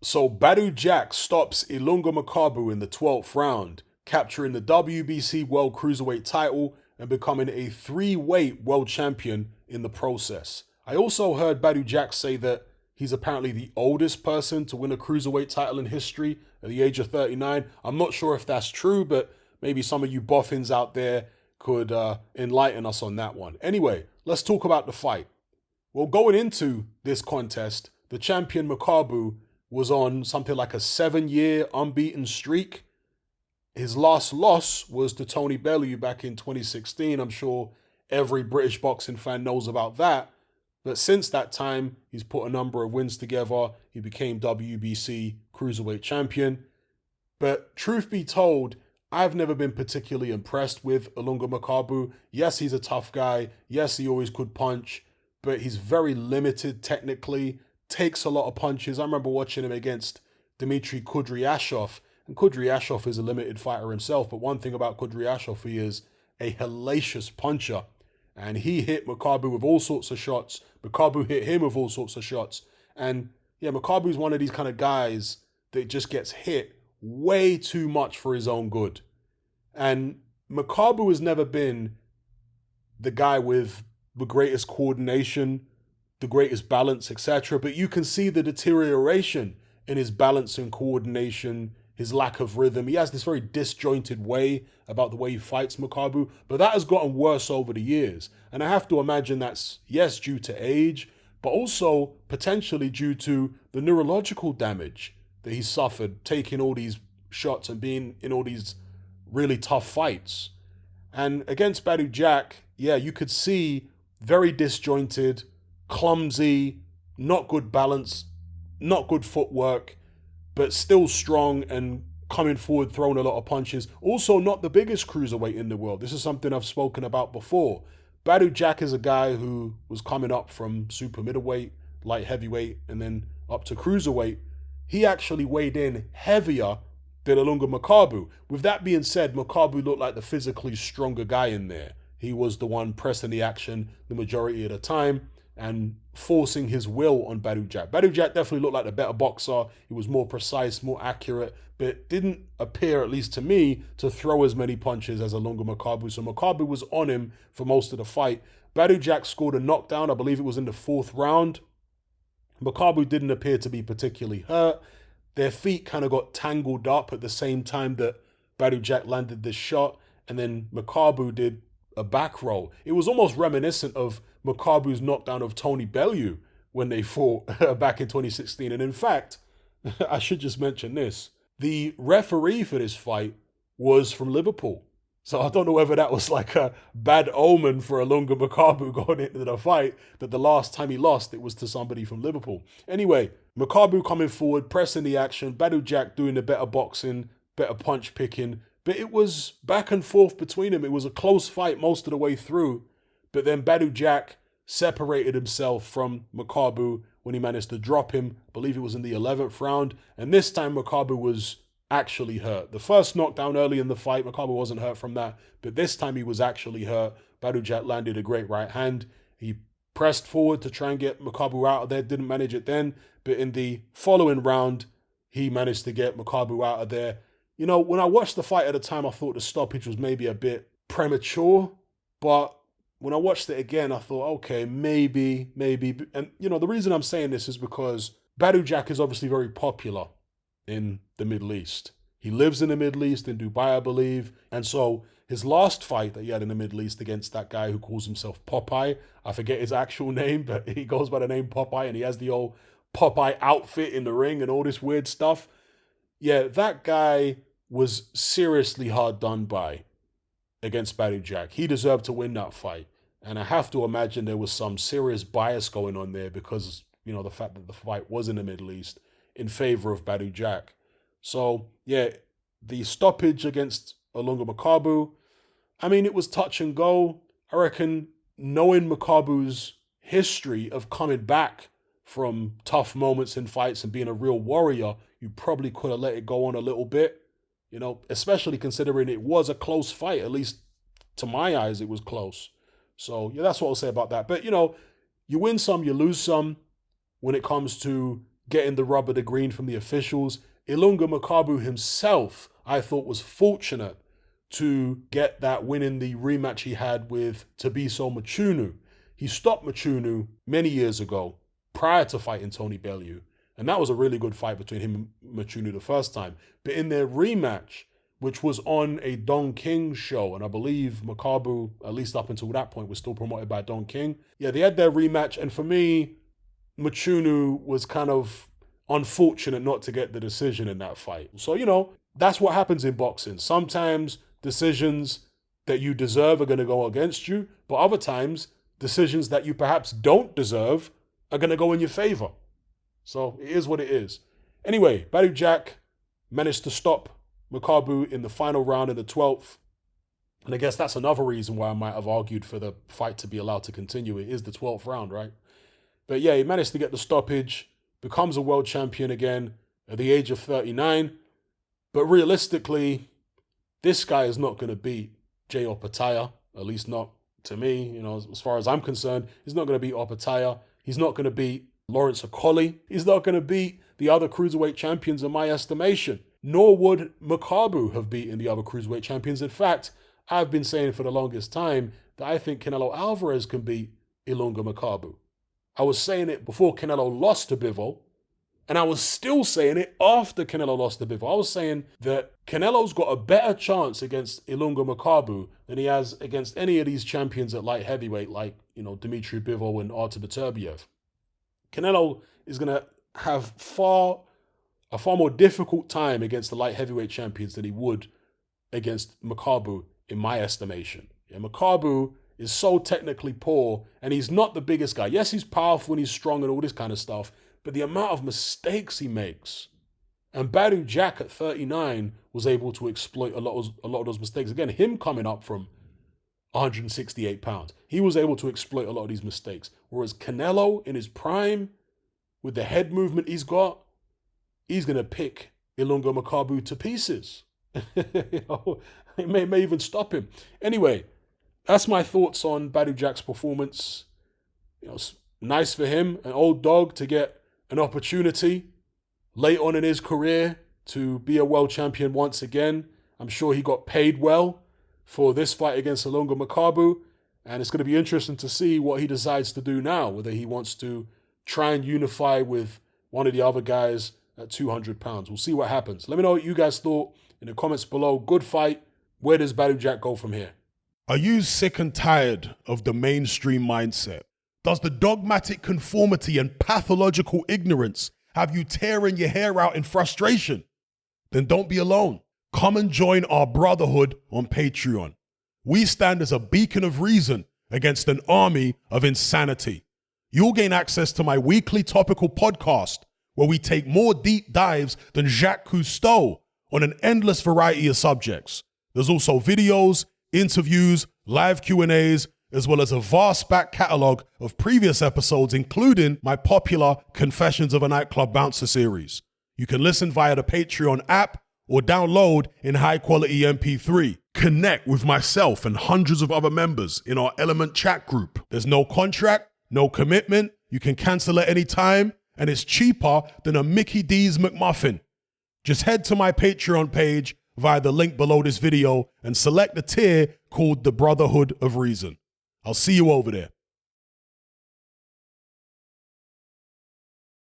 So Badou Jack stops Ilunga Makabu in the 12th round, capturing the WBC World Cruiserweight title and becoming a three-weight world champion in the process. I also heard Badou Jack say that he's apparently the oldest person to win a cruiserweight title in history at the age of 39. I'm not sure if that's true, but maybe some of you boffins out there could enlighten us on that one. Anyway, let's talk about the fight. Well, going into this contest, the champion Makabu was on something like a 7-year unbeaten streak. His last loss was to Tony Bellew back in 2016. I'm sure every British boxing fan knows about that. But since that time, he's put a number of wins together. He became WBC Cruiserweight Champion. But truth be told, I've never been particularly impressed with Ilunga Makabu. Yes, he's a tough guy. Yes, he always could punch. But he's very limited technically, takes a lot of punches. I remember watching him against Dmitry Kudryashov. And Kudryashov is a limited fighter himself. But one thing about Kudryashov, he is a hellacious puncher. And he hit Makabu with all sorts of shots. Makabu hit him with all sorts of shots. And yeah, Makabu's one of these kind of guys that just gets hit way too much for his own good. And Makabu has never been the guy with the greatest coordination, the greatest balance, etc. But you can see the deterioration in his balance and coordination, his lack of rhythm. He has this very disjointed way about the way he fights Makabu, but that has gotten worse over the years. And I have to imagine that's, yes, due to age, but also potentially due to the neurological damage that he suffered taking all these shots and being in all these really tough fights. And against Badou Jack, yeah, you could see very disjointed, clumsy, not good balance, not good footwork, but still strong and coming forward, throwing a lot of punches. Also, not the biggest cruiserweight in the world. This is something I've spoken about before. Badou Jack is a guy who was coming up from super middleweight, light heavyweight, and then up to cruiserweight. He actually weighed in heavier than Ilunga Makabu. With that being said, Makabu looked like the physically stronger guy in there. He was the one pressing the action the majority of the time and forcing his will on Badou Jack. Badou Jack definitely looked like the better boxer. He was more precise, more accurate, but didn't appear, at least to me, to throw as many punches as Ilunga Makabu. So Makabu was on him for most of the fight. Badou Jack scored a knockdown. I believe it was in the 4th round. Makabu didn't appear to be particularly hurt. Their feet kind of got tangled up at the same time that Badou Jack landed this shot, and then Makabu did a back roll. It was almost reminiscent of Makabu's knockdown of Tony Bellew when they fought back in 2016. And in fact, I should just mention this. The referee for this fight was from Liverpool. So I don't know whether that was like a bad omen for Ilunga Makabu going into the fight, that the last time he lost, it was to somebody from Liverpool. Anyway, Makabu coming forward, pressing the action, Badou Jack doing the better boxing, better punch picking, but it was back and forth between them. It was a close fight most of the way through, but then Badou Jack separated himself from Makabu when he managed to drop him. I believe it was in the 11th round, and this time Makabu was actually hurt. The first knockdown early in the fight, Makabu wasn't hurt from that, but this time he was actually hurt. Badou Jack landed a great right hand. He pressed forward to try and get Makabu out of there, didn't manage it then, but in the following round, he managed to get Makabu out of there. You know, when I watched the fight at the time, I thought the stoppage was maybe a bit premature, but when I watched it again, I thought, okay, maybe. And, you know, the reason I'm saying this is because Badou Jack is obviously very popular in the Middle East. He lives in the Middle East, in Dubai, I believe. And so his last fight that he had in the Middle East against that guy who calls himself Popeye, I forget his actual name, but he goes by the name Popeye, and he has the old Popeye outfit in the ring and all this weird stuff. Yeah, that guy was seriously hard done by against Badou Jack. He deserved to win that fight. And I have to imagine there was some serious bias going on there because, you know, the fact that the fight was in the Middle East in favor of Badou Jack. So, yeah, the stoppage against Ilunga Makabu, I mean, it was touch and go. I reckon knowing Makabu's history of coming back from tough moments in fights and being a real warrior, you probably could have let it go on a little bit, you know, especially considering it was a close fight. At least to my eyes, it was close. So, yeah, that's what I'll say about that. But, you know, you win some, you lose some when it comes to getting the rub of the green from the officials. Ilunga Makabu himself, I thought, was fortunate to get that win in the rematch he had with Tabiso Machunu. He stopped Machunu many years ago, prior to fighting Tony Bellew, and that was a really good fight between him and Machunu the first time. But in their rematch, which was on a Don King show, and I believe Makabu, at least up until that point, was still promoted by Don King. Yeah, they had their rematch, and for me, Machunu was kind of unfortunate not to get the decision in that fight. So, you know, that's what happens in boxing. Sometimes decisions that you deserve are going to go against you, but other times, decisions that you perhaps don't deserve are going to go in your favor. So it is what it is. Anyway, Badou Jack managed to stop Makabu in the final round of the 12th. And I guess that's another reason why I might have argued for the fight to be allowed to continue. It is the 12th round, right? But yeah, he managed to get the stoppage, becomes a world champion again at the age of 39. But realistically, this guy is not going to beat Jay Opataya, at least not to me. You know, as far as I'm concerned, he's not going to beat Opataya. He's not going to beat Lawrence Okoli. He's not going to beat the other cruiserweight champions in my estimation. Nor would Makabu have beaten the other cruiserweight champions. In fact, I've been saying for the longest time that I think Canelo Alvarez can beat Ilunga Makabu. I was saying it before Canelo lost to Bivol, and I was still saying it after Canelo lost to Bivol. I was saying that Canelo's got a better chance against Ilunga Makabu than he has against any of these champions at light heavyweight, like, you know, Dmitry Bivol and Artur Beterbiev. Canelo is going to have a far more difficult time against the light heavyweight champions than he would against Makabu, in my estimation. Yeah, Makabu is so technically poor, and he's not the biggest guy. Yes, he's powerful and he's strong and all this kind of stuff, but the amount of mistakes he makes. And Badou Jack at 39 was able to exploit a lot of those mistakes. Again, him coming up from 168 pounds, he was able to exploit a lot of these mistakes. Whereas Canelo, in his prime, with the head movement he's got, he's going to pick Ilunga Makabu to pieces. You know, it may even stop him. Anyway, that's my thoughts on Badou Jack's performance. You know, it's nice for him, an old dog, to get an opportunity late on in his career to be a world champion once again. I'm sure he got paid well for this fight against Ilunga Makabu, and it's going to be interesting to see what he decides to do now, whether he wants to try and unify with one of the other guys at 200 pounds. We'll see what happens. Let me know what you guys thought in the comments below. Good fight. Where does Badou Jack go from here? Are you sick and tired of the mainstream mindset? Does the dogmatic conformity and pathological ignorance have you tearing your hair out in frustration? Then don't be alone. Come and join our brotherhood on Patreon. We stand as a beacon of reason against an army of insanity. You'll gain access to my weekly topical podcast, where we take more deep dives than Jacques Cousteau on an endless variety of subjects. There's also videos, interviews, live Q&As, as well as a vast back catalogue of previous episodes, including my popular Confessions of a Nightclub Bouncer series. You can listen via the Patreon app or download in high-quality MP3. Connect with myself and hundreds of other members in our Element chat group. There's no contract, no commitment, you can cancel at any time, and it's cheaper than a Mickey D's McMuffin. Just head to my Patreon page via the link below this video and select the tier called the Brotherhood of Reason. I'll see you over there.